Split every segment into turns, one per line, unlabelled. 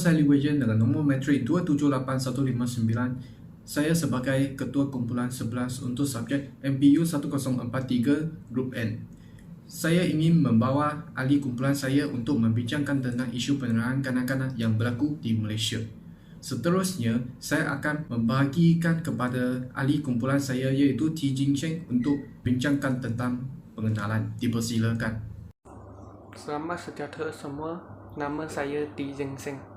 saya Lee Wei Yen dengan nombor metrik 278159. Saya sebagai Ketua Kumpulan 11 untuk subjek MPU 1043 Grup N. Saya ingin membawa ahli kumpulan saya untuk membincangkan tentang isu penerangan kanak-kanak yang berlaku di Malaysia. Seterusnya, saya akan membagikan kepada ahli kumpulan saya iaitu T. Jing Sheng untuk bincangkan tentang pengenalan. Dipersilakan.
Selamat sejahtera semua, nama saya T. Jing Sheng.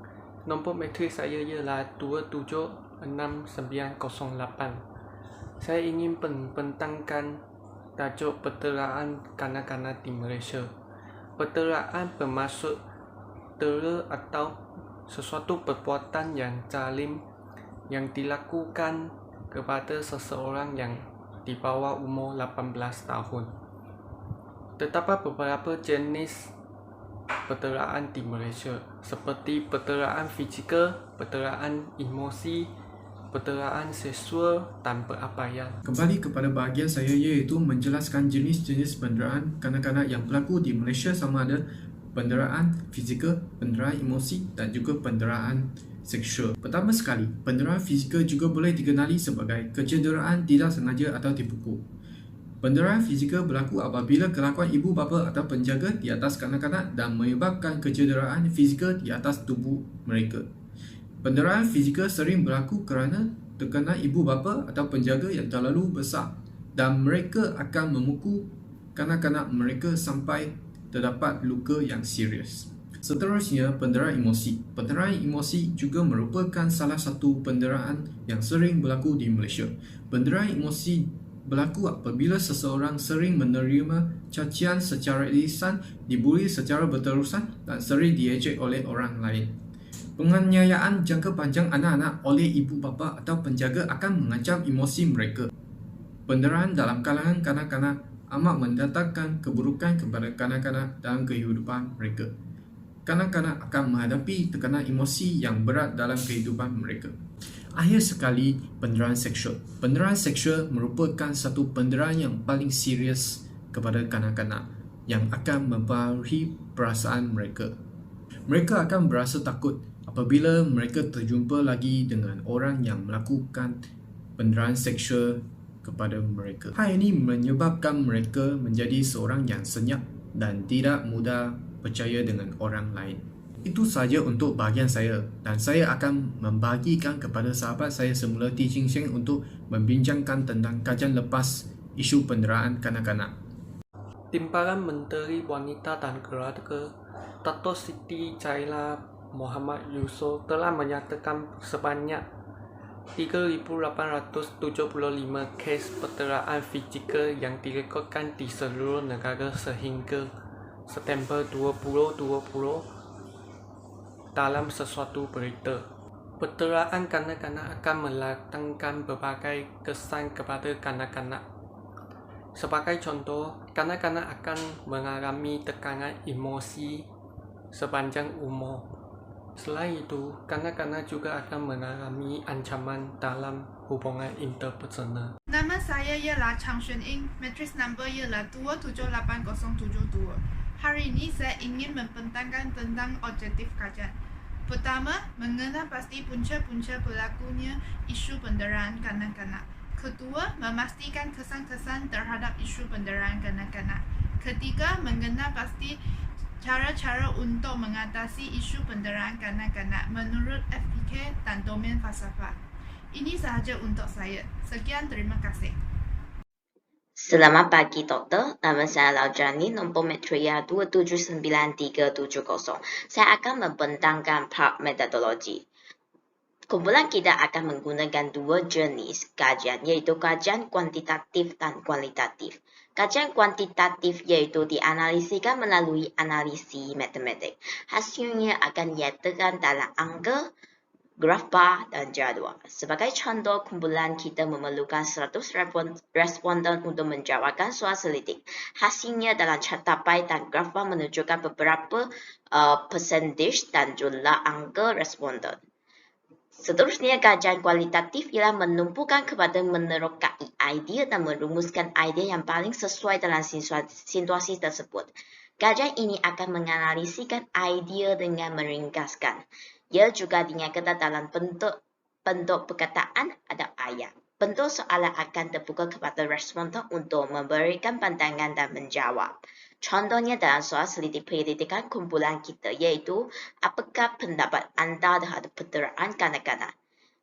Nombor metrik saya ialah 276908. Saya ingin membentangkan tajuk perteraan kanak-kanak di Malaysia. Perteraan bermaksud tera atau sesuatu perbuatan yang zalim yang dilakukan kepada seseorang yang di bawah umur 18 tahun. Terdapat beberapa jenis perteraan di Malaysia seperti perteraan fizikal, perteraan emosi, perteraan seksual dan perabaian.
Kembali kepada bahagian saya iaitu menjelaskan jenis-jenis penderaan kanak-kanak yang berlaku di Malaysia sama ada penderaan fizikal, penderaan emosi dan juga penderaan seksual. Pertama sekali, penderaan fizikal juga boleh dikenali sebagai kecederaan tidak sengaja atau dipukul. Penderaan fizikal berlaku apabila kelakuan ibu bapa atau penjaga di atas kanak-kanak dan menyebabkan kecederaan fizikal di atas tubuh mereka. Penderaan fizikal sering berlaku kerana tekanan ibu bapa atau penjaga yang terlalu besar dan mereka akan memukul kanak-kanak mereka sampai terdapat luka yang serius. Seterusnya, penderaan emosi. Penderaan emosi juga merupakan salah satu penderaan yang sering berlaku di Malaysia. Penderaan emosi berlaku apabila seseorang sering menerima cacian secara lisan, dibuli secara berterusan dan sering diejek oleh orang lain. Penganiayaan jangka panjang anak-anak oleh ibu bapa atau penjaga akan mengancam emosi mereka. Penderaan dalam kalangan kanak-kanak amat mendatangkan keburukan kepada kanak-kanak dalam kehidupan mereka. Kanak-kanak akan menghadapi tekanan emosi yang berat dalam kehidupan mereka. Akhir sekali, penderaan seksual. Penderaan seksual merupakan satu penderaan yang paling serius kepada kanak-kanak yang akan mempengaruhi perasaan mereka. Mereka akan berasa takut apabila mereka terjumpa lagi dengan orang yang melakukan penderaan seksual kepada mereka. Hal ini menyebabkan mereka menjadi seorang yang senyap dan tidak mudah percaya dengan orang lain. Itu sahaja untuk bahagian saya dan saya akan membagikan kepada sahabat saya semula T. Jing Sheng untuk membincangkan tentang kajian lepas isu penderaan kanak-kanak.
Timbalan Menteri Wanita dan Keluarga Dato' Siti Jaila Muhammad Yusof telah menyatakan sebanyak 3,875 kes perteraan fizikal yang direkodkan di seluruh negara sehingga September 2020 dalam sesuatu berita. Perteraan kanak-kanak akan mendatangkan berbagai kesan kepada kanak-kanak. Sebagai contoh, kanak-kanak akan mengalami tekanan emosi sepanjang umur. Selain itu, kanak-kanak juga akan mengalami ancaman dalam hubungan interpersonal.
Nama saya ialah Chang Xuan Ying, matriks number ialah 278072. Hari ini saya ingin membentangkan tentang objektif kajian. Pertama, mengenal pasti punca-punca berlakunya isu penderaan kanak-kanak. Kedua, memastikan kesan-kesan terhadap isu penderaan kanak-kanak. Ketiga, mengenal pasti cara-cara untuk mengatasi isu penderaan kanak-kanak menurut FPK dan domain falsafah. Ini sahaja untuk saya. Sekian, terima kasih.
Selamat pagi, Doktor. Nama saya Laujani, nombor metria 279370. Saya akan membentangkan part metodologi. Kumpulan kita akan menggunakan dua jenis kajian, yaitu kajian kuantitatif dan kualitatif. Kajian kuantitatif yaitu dianalisikan melalui analisis matematik. Hasilnya akan dinyatakan dalam angka, graf bar, dan jadual. Sebagai contoh, kumpulan kita memerlukan 100 responden untuk menjawabkan soal selidik. Hasilnya dalam capai dan graf bar menunjukkan beberapa percentage dan jumlah angka responden. Seterusnya, kajian kualitatif ialah menumpukan kepada menerokai idea dan merumuskan idea yang paling sesuai dalam situasi tersebut. Kajian ini akan menganalisikan idea dengan meringkaskan. Ia juga dinyatakan dalam bentuk perkataan atau ayat. Bentuk soalan akan terbuka kepada responden untuk memberikan pandangan dan menjawab. Contohnya dalam soal selidik penyelidikan kumpulan kita, iaitu apakah pendapat anda terhadap penderaan kanak-kanak?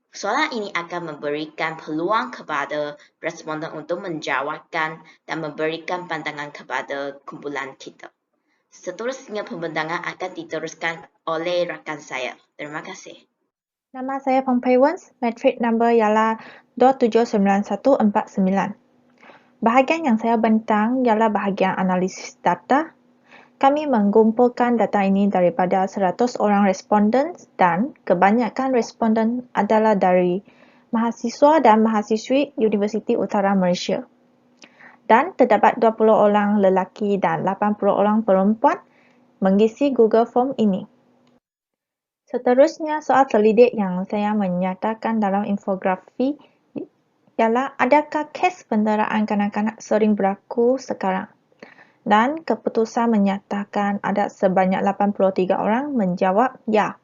Soalan ini akan memberikan peluang kepada responden untuk menjawabkan dan memberikan pandangan kepada kumpulan kita. Seterusnya pembintangan akan diteruskan oleh rakan saya. Terima kasih.
Nama saya Peng Pei Wen, metrik number ialah 279149. Bahagian yang saya bentang ialah bahagian analisis data. Kami mengumpulkan data ini daripada 100 orang responden dan kebanyakan responden adalah dari mahasiswa dan mahasiswi Universiti Utara Malaysia. Dan terdapat 20 orang lelaki dan 80 orang perempuan mengisi Google Form ini. Seterusnya, soal selidik yang saya menyatakan dalam infografi ialah adakah kes penderaan kanak-kanak sering berlaku sekarang? Dan keputusan menyatakan ada sebanyak 83 orang menjawab ya.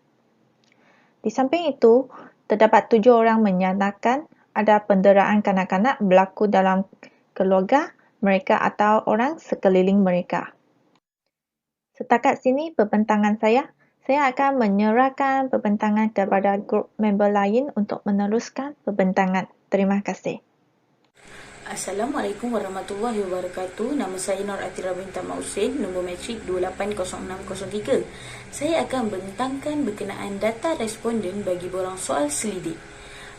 Di samping itu, terdapat 7 orang menyatakan ada penderaan kanak-kanak berlaku dalam keluarga mereka atau orang sekeliling mereka. Setakat sini pembentangan saya. Saya akan menyerahkan pembentangan kepada grup member lain untuk meneruskan pembentangan. Terima kasih.
Assalamualaikum warahmatullahi wabarakatuh. Nama saya Nur Atira binti Mausin, nombor metrik 280603. Saya akan bentangkan berkenaan data responden bagi borang soal selidik.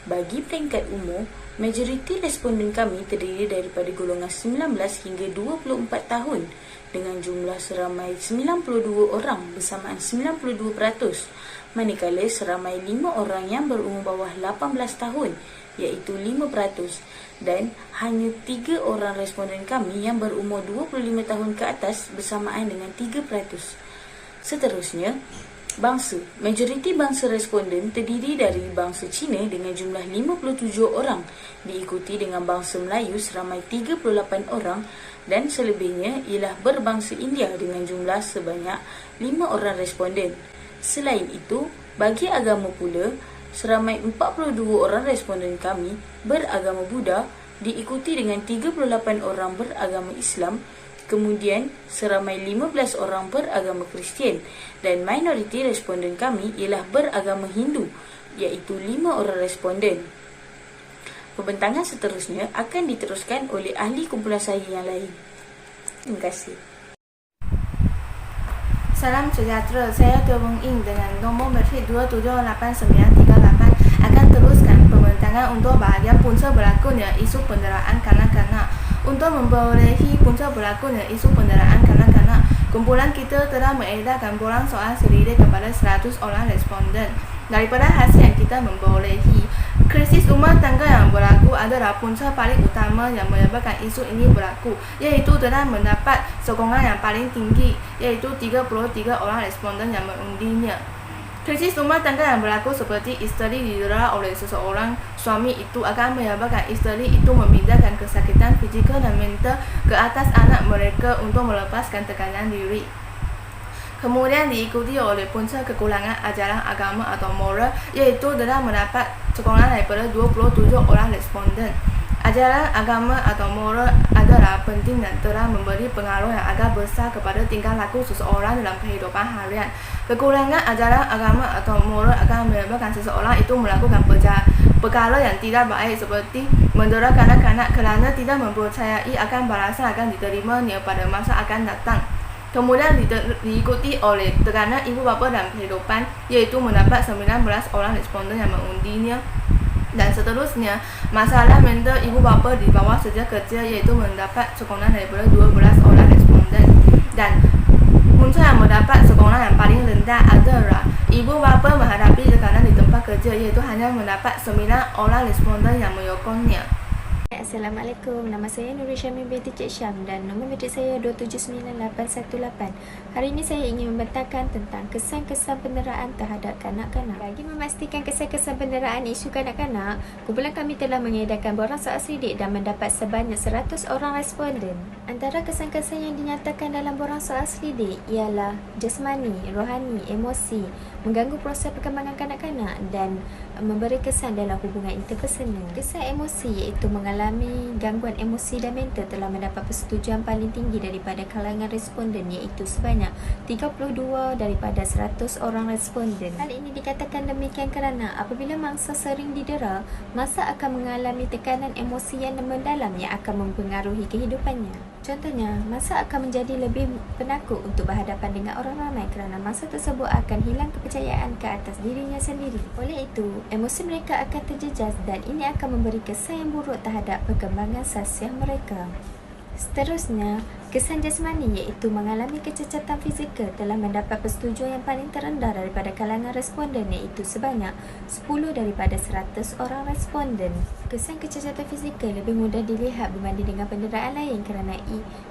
Bagi peringkat umur, majoriti responden kami terdiri daripada golongan 19 hingga 24 tahun dengan jumlah seramai 92 orang bersamaan 92%, manakala seramai 5 orang yang berumur bawah 18 tahun iaitu 5%, dan hanya 3 orang responden kami yang berumur 25 tahun ke atas bersamaan dengan 3%. Seterusnya, bangsa. Majoriti bangsa responden terdiri dari bangsa Cina dengan jumlah 57 orang, diikuti dengan bangsa Melayu seramai 38 orang dan selebihnya ialah berbangsa India dengan jumlah sebanyak 5 orang responden. Selain itu, bagi agama pula, seramai 42 orang responden kami beragama Buddha, diikuti dengan 38 orang beragama Islam, kemudian seramai 15 orang beragama Kristian, dan minoriti responden kami ialah beragama Hindu, iaitu 5 orang responden. Pembentangan seterusnya akan diteruskan oleh ahli kumpulan saya yang lain. Terima kasih.
Salam sejahtera, saya Tewong Ing dengan nombor metrik 278938 akan teruskan pembentangan untuk bahagian punca berlakunya isu penderaan kanak-kanak. Untuk memperolehi punca berlakunya isu penderaan kanak-kanak, kumpulan kita telah mengedarkan borang soal selidik kepada 100 orang responden. Daripada hasil yang kita memperolehi, krisis rumah tangga yang berlaku adalah punca paling utama yang menyebabkan isu ini berlaku, iaitu telah mendapat sokongan yang paling tinggi, iaitu 33 orang responden yang mengundinya. Krisis rumah tangga yang berlaku seperti isteri didera oleh seseorang suami itu akan menyebabkan isteri itu memindahkan kesakitan fizikal dan mental ke atas anak mereka untuk melepaskan tekanan diri. Kemudian diikuti oleh punca kekurangan ajaran agama atau moral, iaitu telah mendapat sokongan daripada 27 orang responden. Ajaran agama atau moral adalah penting dan telah memberi pengaruh yang agak besar kepada tingkah laku seseorang dalam kehidupan harian. Kekurangan ajaran agama atau moral akan menyebabkan seseorang itu melakukan perkara yang tidak baik seperti mendera kanak-kanak kerana tidak mempercayai akan balasan akan diterimanya pada masa akan datang. Kemudian diikuti oleh tekanan ibu bapa dalam kehidupan, iaitu mendapat 19 orang responden yang mengundinya. Dan seterusnya, masalah mental ibu bapa di bawah sejak kecil, iaitu mendapat sokongan daripada 12 orang responden. Dan punca yang mendapat sokongan yang paling rendah adalah ibu bapa menghadapi tekanan di tempat kerja, iaitu hanya mendapat 9 orang responden yang menyokongnya.
Assalamualaikum, nama saya Nurul Syamil binti Cik Syam dan nombor metrik saya 2798818. Hari ini saya ingin membentangkan tentang kesan-kesan penderaan terhadap kanak-kanak. Bagi memastikan kesan-kesan penderaan isu kanak-kanak, kumpulan kami telah mengedarkan borang soal selidik dan mendapat sebanyak 100 orang responden. Antara kesan-kesan yang dinyatakan dalam borang soal selidik ialah jasmani, rohani, emosi, mengganggu proses perkembangan kanak-kanak dan memberi kesan dalam hubungan interpersonal. Kesan emosi iaitu mengalami gangguan emosi dan mental telah mendapat persetujuan paling tinggi daripada kalangan responden iaitu sebanyak 32 daripada 100 orang responden. Hal ini dikatakan demikian kerana apabila mangsa sering didera, mangsa akan mengalami tekanan emosi yang mendalam yang akan mempengaruhi kehidupannya. Contohnya, mangsa akan menjadi lebih penakut untuk berhadapan dengan orang ramai kerana mangsa tersebut akan hilang kepercayaan ke atas dirinya sendiri. Oleh itu, emosi mereka akan terjejas dan ini akan memberi kesan yang buruk terhadap perkembangan sasiah mereka. Seterusnya, kesan jasmani iaitu mengalami kecacatan fizikal telah mendapat persetujuan yang paling terendah daripada kalangan responden iaitu sebanyak 10 daripada 100 orang responden. Kesan kecacatan fizikal lebih mudah dilihat berbanding dengan penderaan lain kerana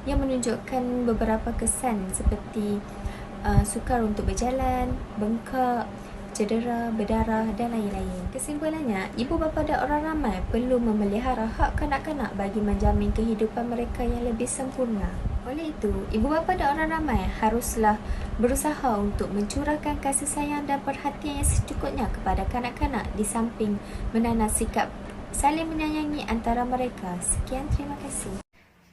ia menunjukkan beberapa kesan seperti sukar untuk berjalan, bengkak, cedera, berdarah dan lain-lain. Kesimpulannya, ibu bapa dan orang ramai perlu memelihara hak kanak-kanak bagi menjamin kehidupan mereka yang lebih sempurna. Oleh itu, ibu bapa dan orang ramai haruslah berusaha untuk mencurahkan kasih sayang dan perhatian yang secukupnya kepada kanak-kanak di samping menanam sikap saling menyayangi antara mereka. Sekian, terima kasih.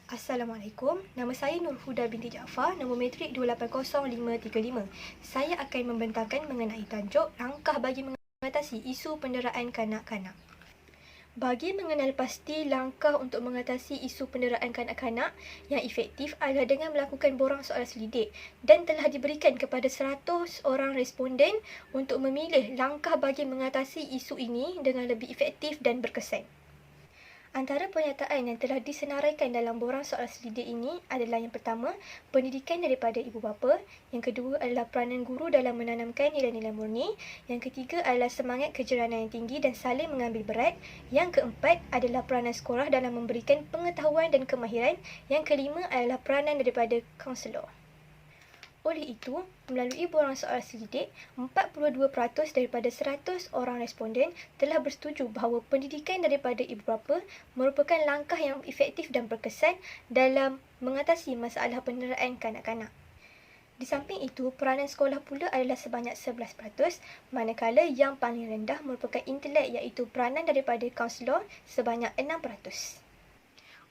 Assalamualaikum, nama saya Nur Huda binti Jaafar, nombor metrik 280535. Saya akan membentangkan mengenai tajuk langkah bagi mengatasi isu penderaan kanak-kanak. Bagi mengenal pasti langkah untuk mengatasi isu penderaan kanak-kanak yang efektif adalah dengan melakukan borang soal selidik dan telah diberikan kepada 100 orang responden untuk memilih langkah bagi mengatasi isu ini dengan lebih efektif dan berkesan. Antara pernyataan yang telah disenaraikan dalam borang soal selidik ini adalah yang pertama, pendidikan daripada ibu bapa, yang kedua adalah peranan guru dalam menanamkan nilai-nilai murni, yang ketiga adalah semangat kejeranan yang tinggi dan saling mengambil berat, yang keempat adalah peranan sekolah dalam memberikan pengetahuan dan kemahiran, yang kelima adalah peranan daripada kaunselor. Oleh itu, melalui borang soal selidik, 42% daripada 100 orang responden telah bersetuju bahawa pendidikan daripada ibu bapa merupakan langkah yang efektif dan berkesan dalam mengatasi masalah penderaan kanak-kanak. Di samping itu, peranan sekolah pula adalah sebanyak 11%, manakala yang paling rendah merupakan intelek iaitu peranan daripada kaunselor sebanyak 6%.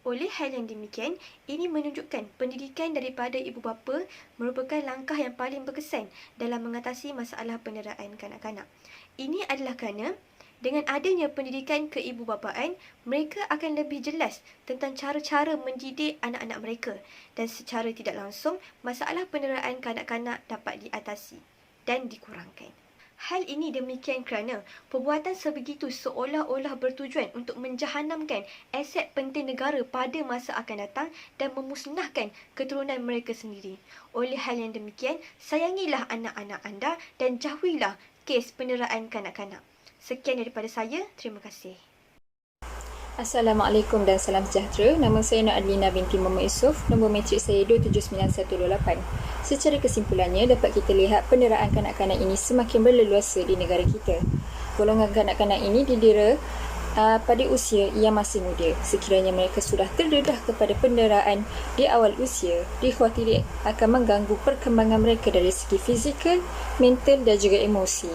Oleh hal yang demikian, ini menunjukkan pendidikan daripada ibu bapa merupakan langkah yang paling berkesan dalam mengatasi masalah penderaan kanak-kanak. Ini adalah kerana dengan adanya pendidikan keibubapaan, mereka akan lebih jelas tentang cara-cara mendidik anak-anak mereka dan secara tidak langsung, masalah penderaan kanak-kanak dapat diatasi dan dikurangkan. Hal ini demikian kerana perbuatan sebegitu seolah-olah bertujuan untuk menjahanamkan aset penting negara pada masa akan datang dan memusnahkan keturunan mereka sendiri. Oleh hal yang demikian, sayangilah anak-anak anda dan jauhilah kes penderaan kanak-kanak. Sekian daripada saya, terima kasih.
Assalamualaikum dan salam sejahtera. Nama saya Nur Adlina binti Muhammad Yusof, nombor metrik saya 279128. Secara kesimpulannya, dapat kita lihat penderaan kanak-kanak ini semakin berleluasa di negara kita. Golongan kanak-kanak ini didera pada usia yang masih muda. Sekiranya mereka sudah terdedah kepada penderaan di awal usia, dikhawatiri akan mengganggu perkembangan mereka dari segi fizikal, mental dan juga emosi.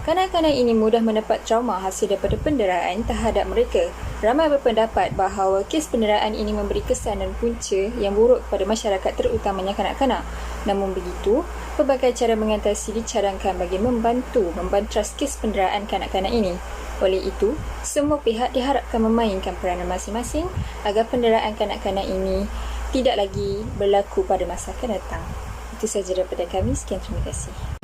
Kanak-kanak ini mudah mendapat trauma hasil daripada penderaan terhadap mereka. Ramai berpendapat bahawa kes penderaan ini memberi kesan dan punca yang buruk kepada masyarakat terutamanya kanak-kanak. Namun begitu, pelbagai cara mengatasi dicadangkan bagi membantu membantras kes penderaan kanak-kanak ini. Oleh itu, semua pihak diharapkan memainkan peranan masing-masing agar penderaan kanak-kanak ini tidak lagi berlaku pada masa akan datang. Itu sahaja daripada kami. Sekian, terima kasih.